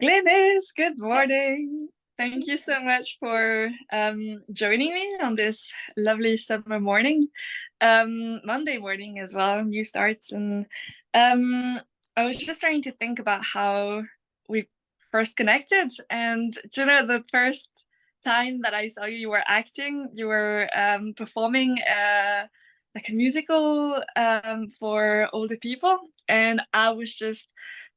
Glynis, good morning. Thank you so much for joining me on this lovely summer morning, Monday morning as well, new starts. And um, I was just trying to think about how we first connected. And do you know, the first time that I saw you, you were acting, you were performing like a musical for older people. And I was just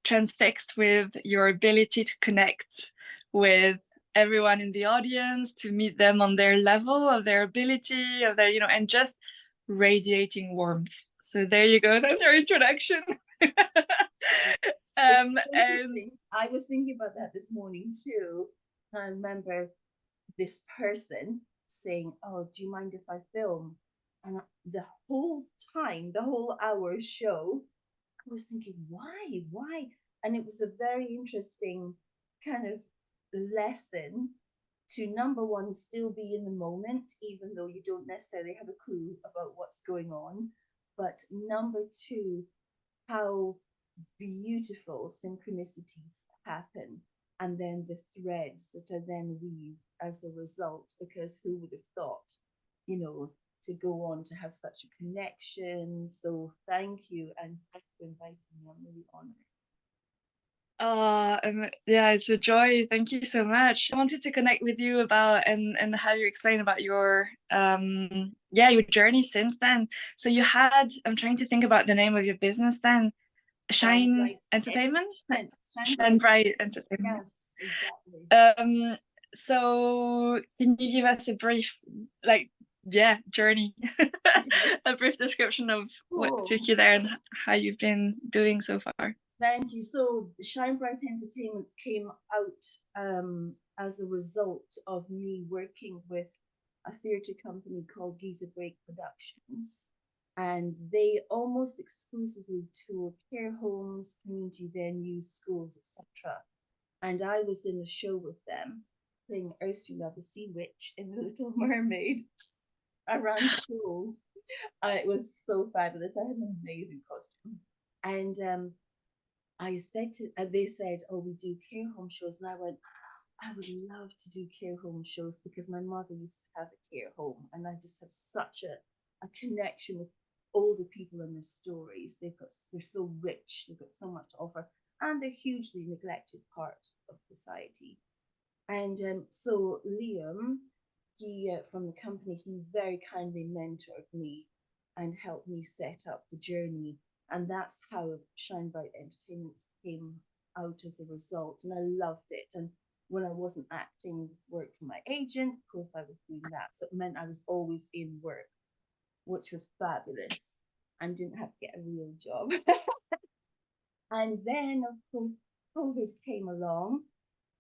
transfixed with your ability to connect with everyone in the audience, to meet them on their level of their ability, of their, and just radiating warmth. So there you go. That's your introduction. It's And interesting. I was thinking about that this morning too. I remember this person saying, "Oh, do you mind if I film?" And the whole time, the whole hour show, I was thinking, why? Why? And it was a very interesting kind of lesson to number one, still be in the moment, even though you don't necessarily have a clue about what's going on. But number two, how beautiful synchronicities happen, and then the threads that are then weaved as a result, because who would have thought, you know, to go on to have such a connection. So thank you, and thanks for inviting me. I'm really honored. yeah, it's a joy. Thank you so much. I wanted to connect with you about and how you explain about your yeah, your journey since then. So you had, I'm trying to think about the name of your business then. Shine Shine bright Entertainment? entertainment. Shine Shine bright. Bright Entertainment. Yeah, exactly. Um, so can you give us a brief, like, yeah, journey, Okay, a brief description of what took cool. you there and how you've been doing so far? Thank you. So, Shine Bright Entertainments came out as a result of me working with a theatre company called Giza Break Productions. And they almost exclusively tour care homes, community venues, schools, etc. And I was in a show with them playing Ursula the Sea Witch in The Little Mermaid around schools. It was so fabulous. I had an amazing costume. And I said to, they said, "Oh, we do care home shows." And I went, "I would love to do care home shows because my mother used to have a care home. And I just have such a connection with older people and their stories. They're so rich, they've got so much to offer, and they're hugely neglected part of society." And so Liam, he from the company, he very kindly mentored me and helped me set up the journey, and that's how Shine Bright Entertainment came out as a result. And I loved it. And when I wasn't acting work for my agent, of course I was doing that. So it meant I was always in work, which was fabulous, and didn't have to get a real job. And then, of course, COVID came along,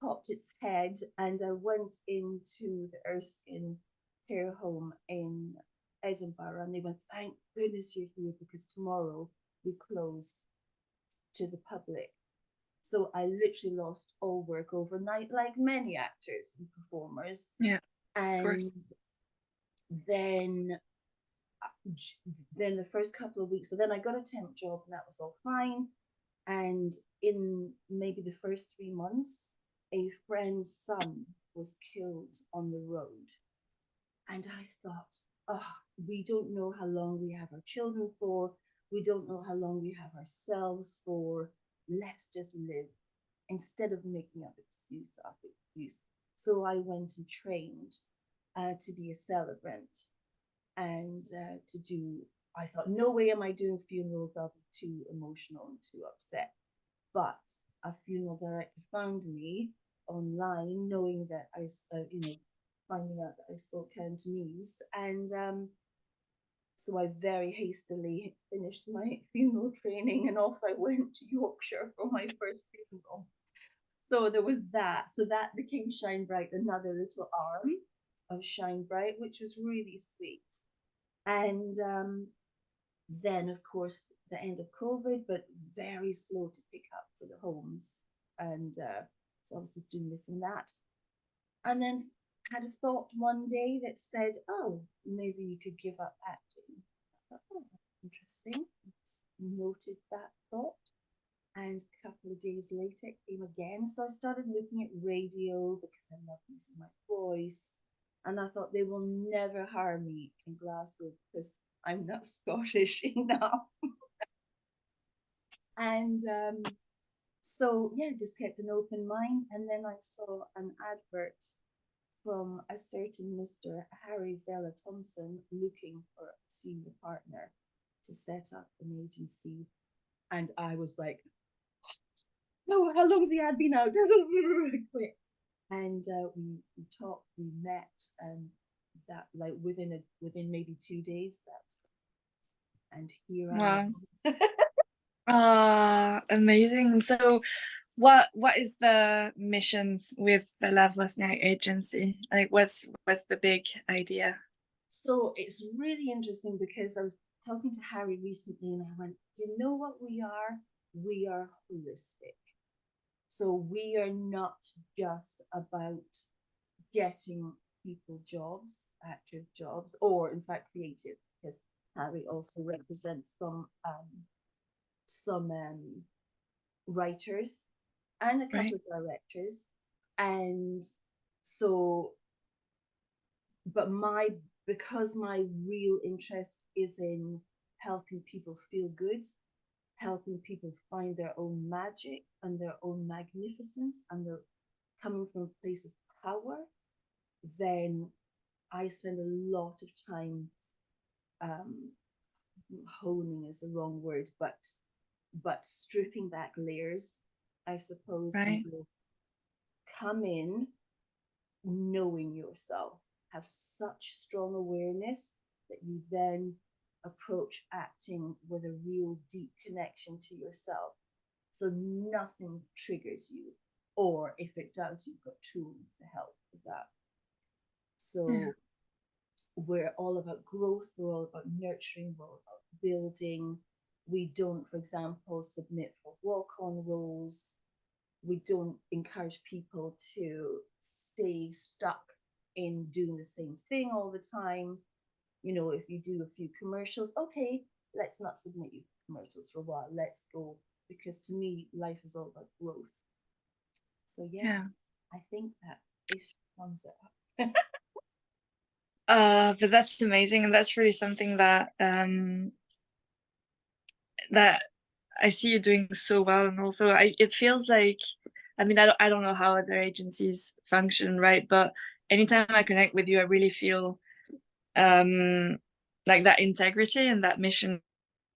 popped its head, and I went into the Erskine care home in Edinburgh. And they went, "Thank goodness you're here because tomorrow we close to the public." So I literally lost all work overnight, like many actors and performers. Yeah, of And course. then the first couple of weeks, so then I got a temp job and that was all fine. And in maybe the first 3 months, a friend's son was killed on the road. And I thought, oh, we don't know how long we have our children for. We don't know how long we have ourselves for. Let's just live instead of making up excuse after excuse. So I went and trained to be a celebrant and to do. I thought, no way am I doing funerals. I'll be too emotional and too upset. But a funeral director found me online, knowing that finding out that I spoke Cantonese, and so I very hastily finished my funeral training, and off I went to Yorkshire for my first funeral. So there was that. So that became Shine Bright, another little arm of Shine Bright, which was really sweet. And then, of course, the end of COVID, but very slow to pick up for the homes. And so I was just doing this and that. And then had a thought one day that said, "Oh, maybe you could give up acting." I thought, "Oh, that's interesting." Just noted that thought. And a couple of days later, it came again. So I started looking at radio because I love using my voice. And I thought they will never hire me in Glasgow because I'm not Scottish enough. And so, yeah, just kept an open mind. And then I saw an advert from a certain Mr. Harry Vella Thompson looking for a senior partner to set up an agency. And I was like, no, how long's the ad been out? Quick. And we talked, we met, and that like within maybe 2 days, and here I Wow. am. Ah, amazing. So what is the mission with the Vella Wozniak agency? Like what's the big idea? So it's really interesting because I was talking to Harry recently, and I went, you know what we are? We are holistic. So we are not just about getting people jobs, active jobs, or in fact creative, because Harry also represents some writers and a couple Right. of directors. And so, but because my real interest is in helping people feel good, helping people find their own magic and their own magnificence, and they're coming from a place of power, then I spend a lot of time um, honing is the wrong word, but stripping back layers, I suppose, and Right. go, come in knowing yourself, have such strong awareness that you then approach acting with a real deep connection to yourself. So nothing triggers you, or if it does, you've got tools to help with that. Yeah. So we're all about growth, we're all about nurturing, we're all about building. We don't, for example, submit for walk on roles. We don't encourage people to stay stuck in doing the same thing all the time. You know, if you do a few commercials, okay, let's not submit you for commercials for a while. Let's go. Because to me, life is all about growth. So yeah, Yeah. I think that ish sums it up. But that's amazing, and that's really something that I see you doing so well. And also it feels like, I mean, I don't know how other agencies function, right? But anytime I connect with you, I really feel um like that integrity and that mission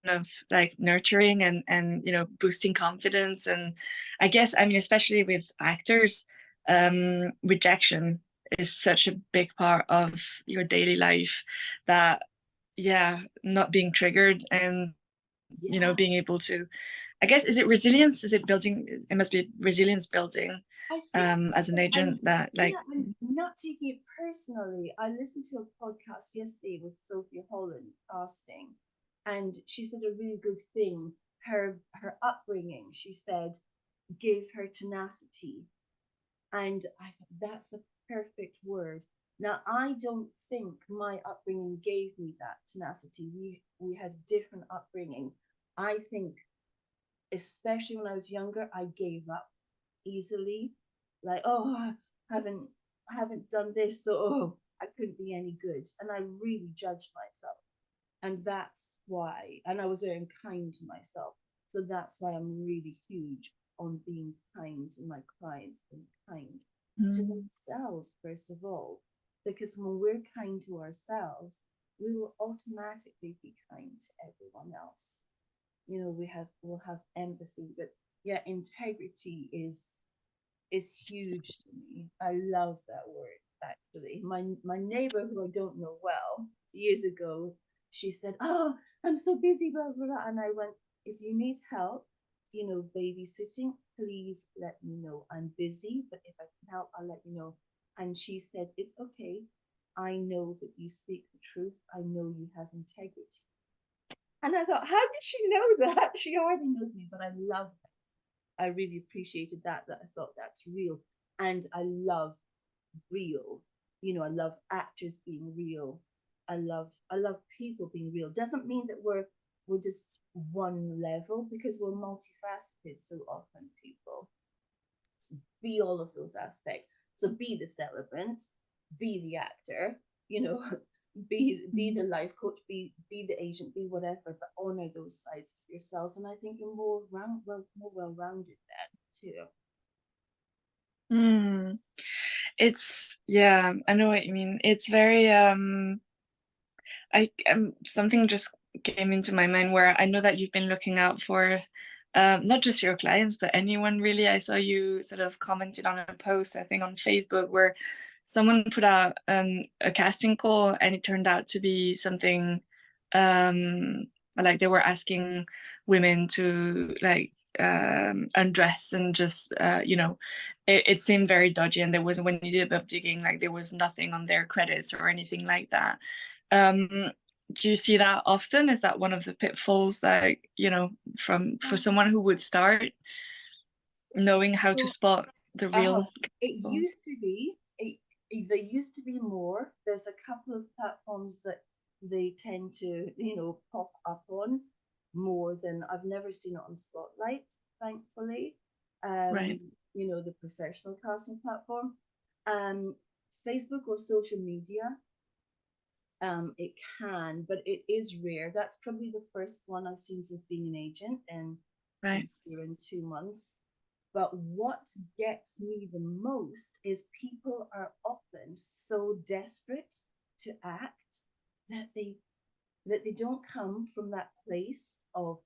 of like nurturing and boosting confidence. And I guess, I mean, especially with actors, rejection is such a big part of your daily life, that yeah, not being triggered and Yeah, being able to, I guess, is it resilience, is it building, it must be resilience building I think as an so. And agent, that like yeah, and not taking it personally. I listened to a podcast yesterday with Sophia Holland casting, and she said a really good thing. Her upbringing, she said, gave her tenacity. And I thought that's a perfect word. Now I don't think my upbringing gave me that tenacity. We had a different upbringing. I think especially when I was younger, I gave up easily. Like, oh, haven't I haven't done this, so I couldn't be any good. And I really judged myself. And that's why, and I was very unkind to myself. So that's why I'm really huge on being kind to my clients, being kind to mm, themselves, first of all. Because when we're kind to ourselves, we will automatically be kind to everyone else. You know, we'll have empathy. But yeah, integrity is huge to me. I love that word actually. My neighbor, who I don't know well, years ago, she said, "Oh, I'm so busy, blah blah blah," and I went, "If you need help, babysitting, please let me know. I'm busy, but if I can help, I'll let you know." And she said, "It's okay. I know that you speak the truth. I know you have integrity." And I thought, how did she know that? She already knows me, but I love I really appreciated that I thought that's real. And I love real. I love actors being real. I love people being real. Doesn't mean that we're we're just one level because we're multifaceted so often, people. So be all of those aspects. So be the celebrant, be the actor, you know, be the life coach, be the agent, be whatever, but honor those sides of yourselves. And I think you're more well-rounded then too. It's, yeah, I know what you mean. It's very something just came into my mind where I know that you've been looking out for not just your clients, but anyone really. I saw you sort of commented on a post, I think on Facebook, where someone put out a casting call, and it turned out to be something like they were asking women to like undress and just it seemed very dodgy, and there was, when you did a bit of digging, like there was nothing on their credits or anything like that. um do you see that often? Is that one of the pitfalls that, for someone who would start, knowing how to So spot the real it people? used to be, there used to be more. There's a couple of platforms that they tend to, pop up on more than I've never seen it on Spotlight, thankfully. Right. The professional casting platform. Um, Facebook or social media, it can, but it is rare. That's probably the first one I've seen since being an agent and Right. here in 2 months. But what gets me the most is people are often so desperate to act that they don't come from that place of,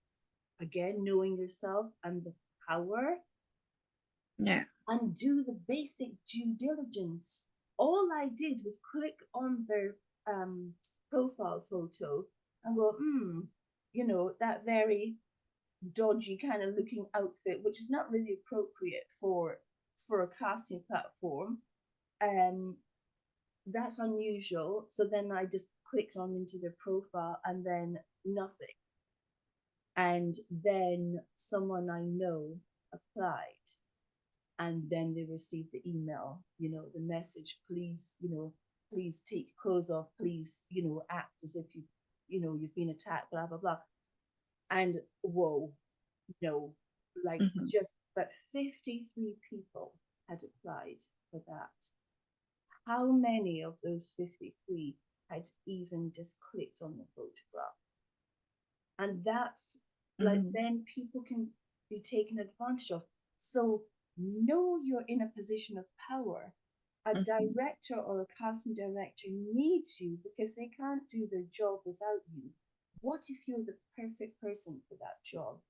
again, knowing yourself and the power, Yeah. and do the basic due diligence. All I did was click on their profile photo and go, that very dodgy kind of looking outfit, which is not really appropriate for a casting platform. Um, that's unusual. So then I just clicked on into their profile and then nothing. And then someone I know applied, and then they received the email, the message, please, please take clothes off, please, act as if you've been attacked, blah blah blah. And whoa, no, like Hmm. just but 53 people had applied for that. How many of those 53 had even just clicked on the photograph? And that's like, Hmm. then people can be taken advantage of. So know you're in a position of power. A Hmm. director or a casting director needs you because they can't do their job without you. What if you're the perfect person for that job?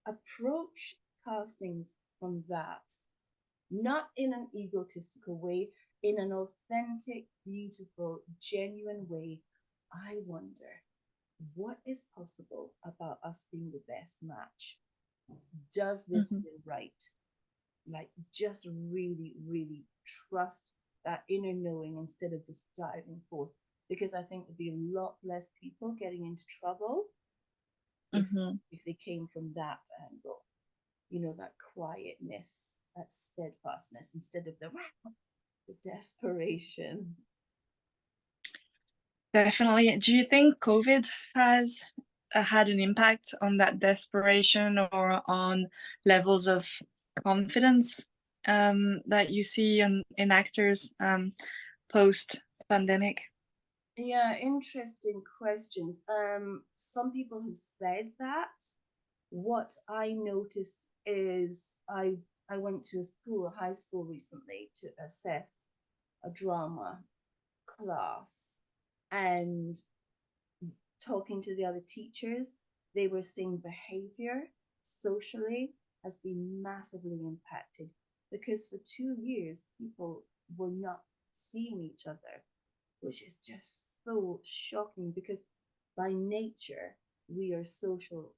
Approach castings from that, not in an egotistical way, in an authentic, beautiful, genuine way. I wonder what is possible about us being the best match. Does this Hmm. feel right? Like, just really, really trust that inner knowing instead of just diving forth. Because I think there'd be a lot less people getting into trouble if Hmm. if they came from that angle. That quietness, that steadfastness instead of the desperation. Definitely. Do you think COVID has had an impact on that desperation or on levels of confidence that you see in actors post pandemic? Yeah, interesting questions. Some people have said that. What I noticed is I went to a high school recently to assess a drama class, and talking to the other teachers, they were saying behavior socially has been massively impacted because for 2 years people were not seeing each other, which is just so shocking because by nature we are social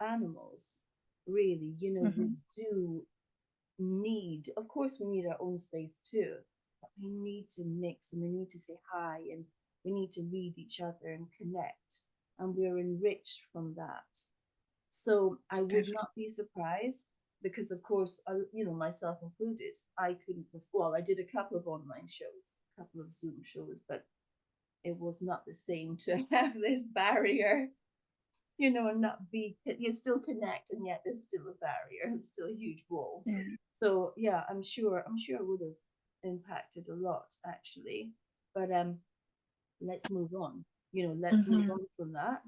animals, really. We Hmm. do need, of course, we need our own space too, but we need to mix and we need to say hi and we need to read each other and connect. And we're enriched from that. So I would Definitely. not be surprised because, of course, myself included, I couldn't, well, I did a couple of online shows, a couple of Zoom shows, but it was not the same to have this barrier. and not be, you still connect, and yet there's still a barrier, it's still a huge wall. Yeah. So yeah, I'm sure it would have impacted a lot actually. But let's move on. Let's move Mm-hmm. on from that,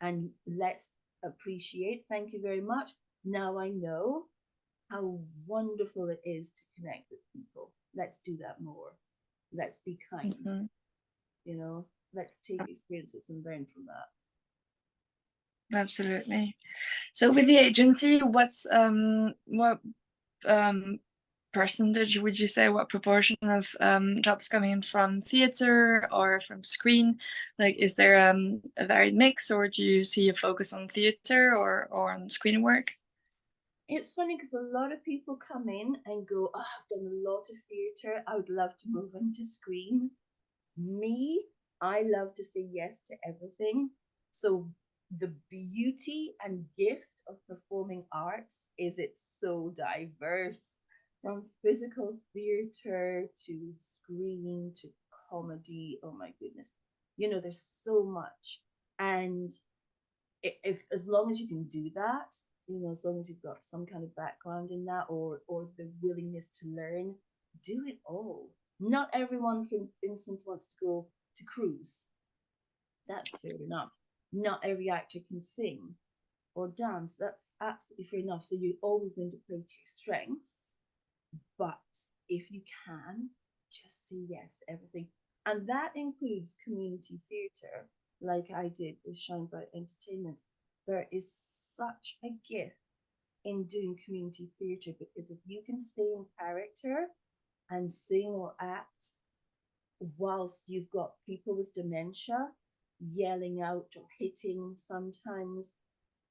and let's appreciate. Thank you very much. Now I know how wonderful it is to connect with people. Let's do that more. Let's be kind. Mm-hmm. Let's take experiences and learn from that. Absolutely. So with the agency, what um percentage would you say, what proportion of jobs coming in from theater or from screen? Like, is there a varied mix, or do you see a focus on theater or on screen work? It's funny because a lot of people come in and go, "Oh, I've done a lot of theatre. I would love to move into screen." Me, I love to say yes to everything. So the beauty and gift of performing arts is it's so diverse, from physical theater to screen to comedy. Oh my goodness. There's so much. And if as long as you can do that, as long as you've got some kind of background in that, or the willingness to learn, do it all. Not everyone, for instance, wants to go to cruise. That's fair enough. Not every actor can sing or dance. That's absolutely fair enough. So you always need to play to your strengths. But if you can, just say yes to everything. And that includes community theatre, like I did with Shine Bright Entertainment. There is such a gift in doing community theatre, because if you can stay in character and sing or act whilst you've got people with dementia yelling out or hitting, sometimes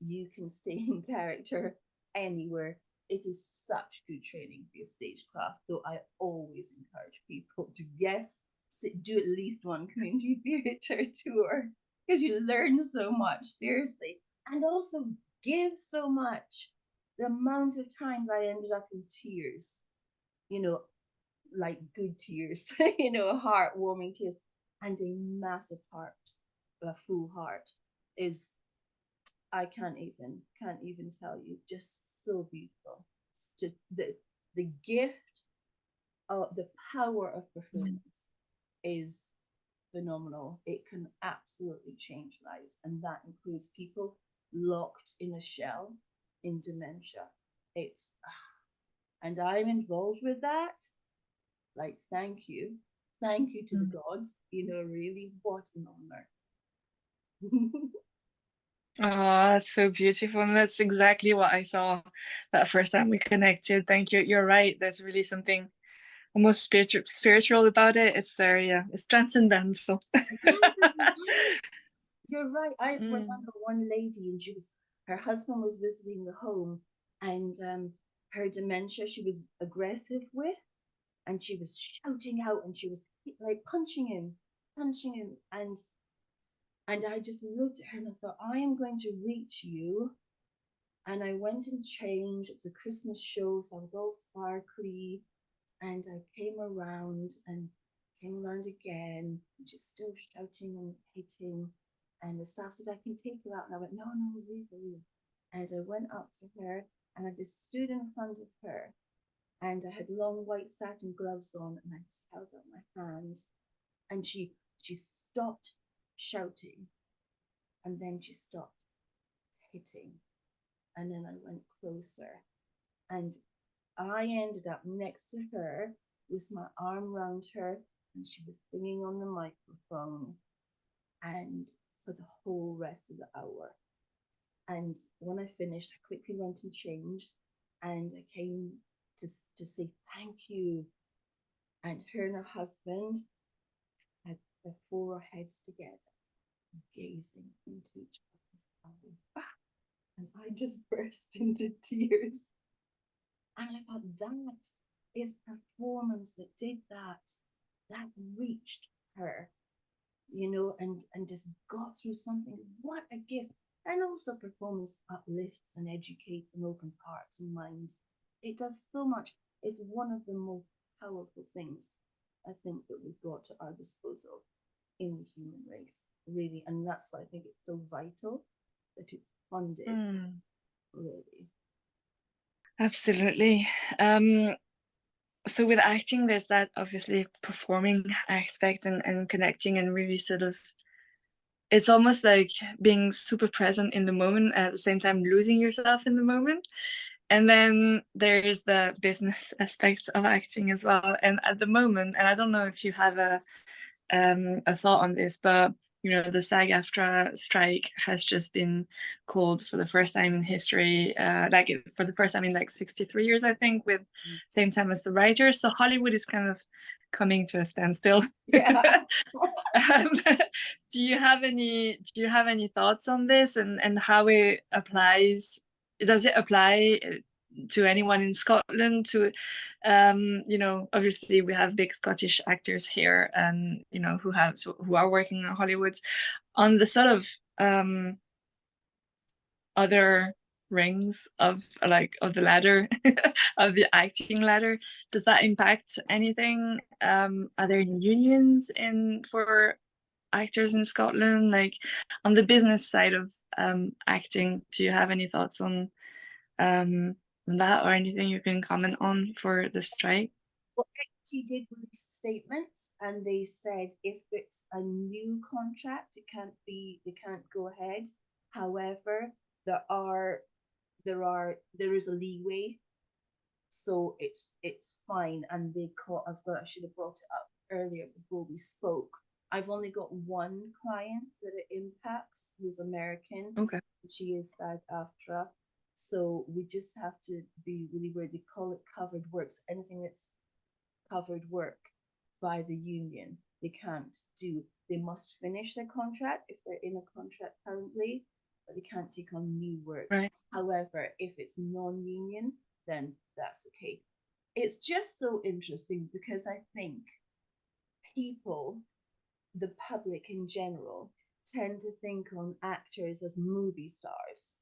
you can stay in character anywhere. It is such good training for your stagecraft. So I always encourage people to, yes, do at least one community theatre tour, because you learn so much, seriously, and also give so much. The amount of times I ended up in tears, you know, like good tears, heartwarming tears, and a massive heart, a full heart is, I can't even tell you, just so beautiful. Just the gift of the power of Mm. performance is phenomenal. It can absolutely change lives, and that includes people locked in a shell in dementia. It's and I'm involved with that. Like, thank you to the Mm. gods. Really, what an honor. Oh, that's so beautiful. And that's exactly what I saw that first time we connected. Thank you. You're right. There's really something almost spiritual about it. It's very, yeah, it's transcendental. Yeah, you're right. I Mm. remember one lady, and her husband was visiting the home, and her dementia, she was aggressive with, and she was shouting out, and she was like punching him, and I just looked at her and I thought, I am going to reach you. And I went and changed. It was a Christmas show, so I was all sparkly, and I came around again, just still shouting and hitting. And the staff said, I can take her out. And I went, no, no, leave her, leave. And I went up to her, and I just stood in front of her, and I had long white satin gloves on, and I just held out my hand. And she stopped shouting, and then she stopped hitting. And then I went closer, and I ended up next to her with my arm around her, and she was singing on the microphone, and for the whole rest of the hour. And when I finished, I quickly went and changed, and I came to say thank you. And her and her husband had their foreheads together, gazing into each other's eyes. And I just burst into tears. And I thought, that is performance that did that. That reached her, and just got through something. What a gift. And also, performance uplifts and educates and opens hearts and minds. It does so much. It's one of the most powerful things I think that we've got to our disposal in the human race, really. And that's why I think it's so vital that it's funded, really. Absolutely. So with acting, there's that obviously performing aspect and connecting and really sort of, it's almost like being super present in the moment at the same time losing yourself in the moment. And then there's the business aspects of acting as well. And at the moment, and I don't know if you have a thought on this, but you know, the SAG-AFTRA strike has just been called for the first time in history, for the first time in like 63 years, I think, with same time as the writers. So Hollywood is kind of coming to a standstill. Yeah. um, do you have any thoughts on this and how it applies? Does it apply to anyone in Scotland? To you know, obviously we have big Scottish actors here, and you know, who are working in Hollywood on the sort of other rings of the ladder of the acting ladder. Does that impact anything? Are there any unions in for actors in Scotland? Like on the business side of acting, do you have any thoughts on that or anything you can comment on for the strike? Well, actually did release statements, and they said if it's a new contract, they can't go ahead. However, there is a leeway, so it's fine. And I thought I should have brought it up earlier before we spoke. I've only got one client that it impacts, who's American. Okay. She is SAG-AFTRA. So we just have to be really aware. They call it covered works. Anything that's covered work by the union, they must finish their contract if they're in a contract currently, but they can't take on new work. Right. However, if it's non-union, then that's okay. It's just so interesting because I think people, the public in general, tend to think on actors as movie stars.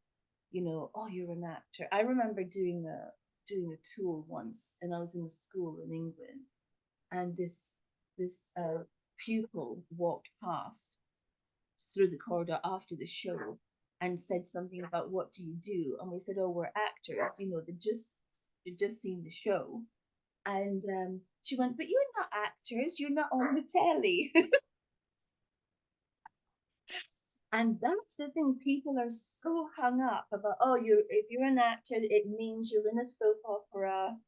You know, oh, you're an actor. I remember doing a tour once, and I was in a school in England, and this pupil walked past through the corridor after the show and said something about what do you do, and we said, oh, we're actors. You know, they just seen the show, and she went, but you're not actors. You're not on the telly. And that's the thing, people are so hung up about, oh, if you're an actor, it means you're in a soap opera.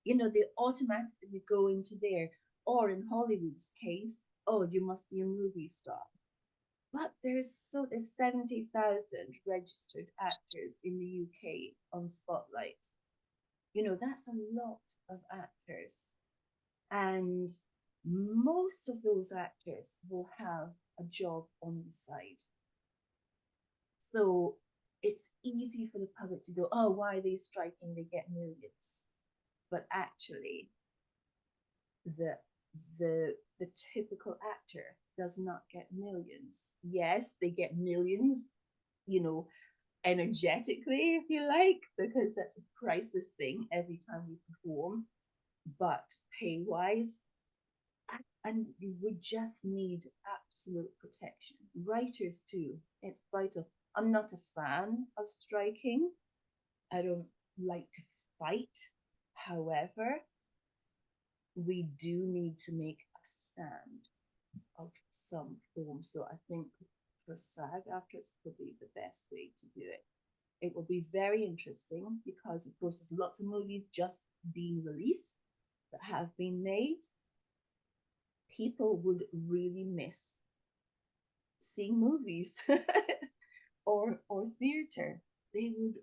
You know, they automatically go into there. Or in Hollywood's case, oh, you must be a movie star. But there's 70,000 registered actors in the UK on Spotlight. You know, that's a lot of actors. And most of those actors will have a job on the side. So it's easy for the public to go, oh, why are they striking? They get millions. But actually, the the typical actor does not get millions. Yes, they get millions, you know, energetically, if you like, because that's a priceless thing every time we perform. But pay wise, and you would just need absolute protection. Writers too, it's vital. I'm not a fan of striking. I don't like to fight. However, we do need to make a stand of some form. So I think for SAG-AFTRA, it's probably the best way to do it. It will be very interesting because, of course, there's lots of movies just being released that have been made. People would really miss seeing movies or theater. They would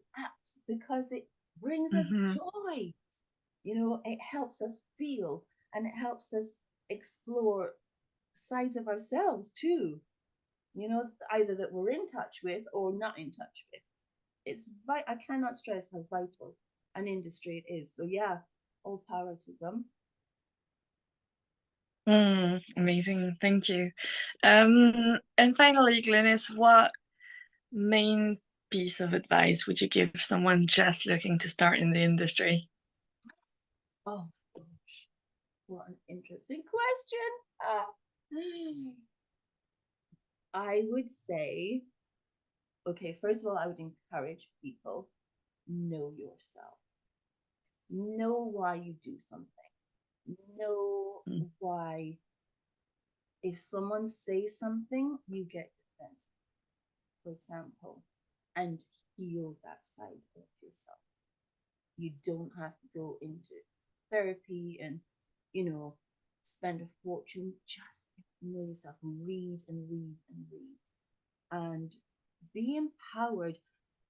because it brings us joy. You know, it helps us feel, and it helps us explore sides of ourselves too. You know, either that we're in touch with or not in touch with. I cannot stress how vital an industry it is. So yeah, all power to them. Amazing, thank you. And finally, Glynis, what main piece of advice would you give someone just looking to start in the industry? Oh gosh, what an interesting question. I would say Okay, first of all, I would encourage people, know yourself. Know why you do something. Know Mm. why, if someone says something, you get defensive, for example, and heal that side of yourself. You don't have to go into therapy and, you know, spend a fortune. Just know yourself, read and read and read, and be empowered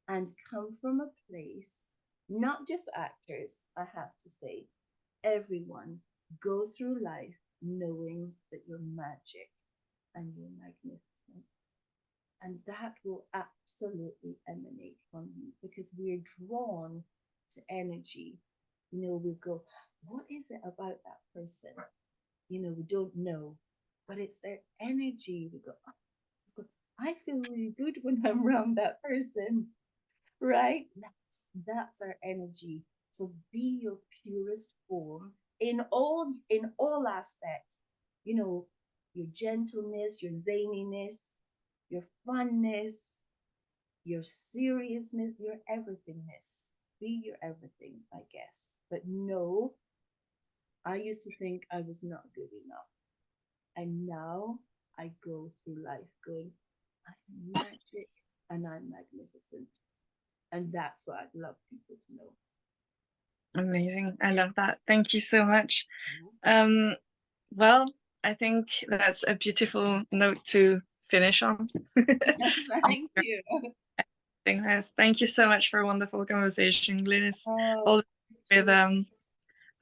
and come from a place, not just actors, I have to say, everyone go through life knowing that you're magic and you're magnificent. And that will absolutely emanate from you because we're drawn to energy. You know, we go, what is it about that person? You know, we don't know, but it's their energy. We go, oh, I feel really good when I'm around that person, right? That's our energy. So be your purest form in all aspects. You know, your gentleness, your zaniness, your funness, your seriousness, your everythingness. Be your everything, I guess. But no, I used to think I was not good enough. And now I go through life going, I'm magic and I'm magnificent. And that's what I'd love people to know. Amazing. I love that. Thank you so much. Um, well, I think that's a beautiful note to finish on. Thank you. Thank you so much for a wonderful conversation, Glynis. Oh, All with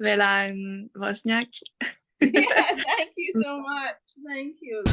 Vella and Wozniak. yeah, thank you so much. Thank you.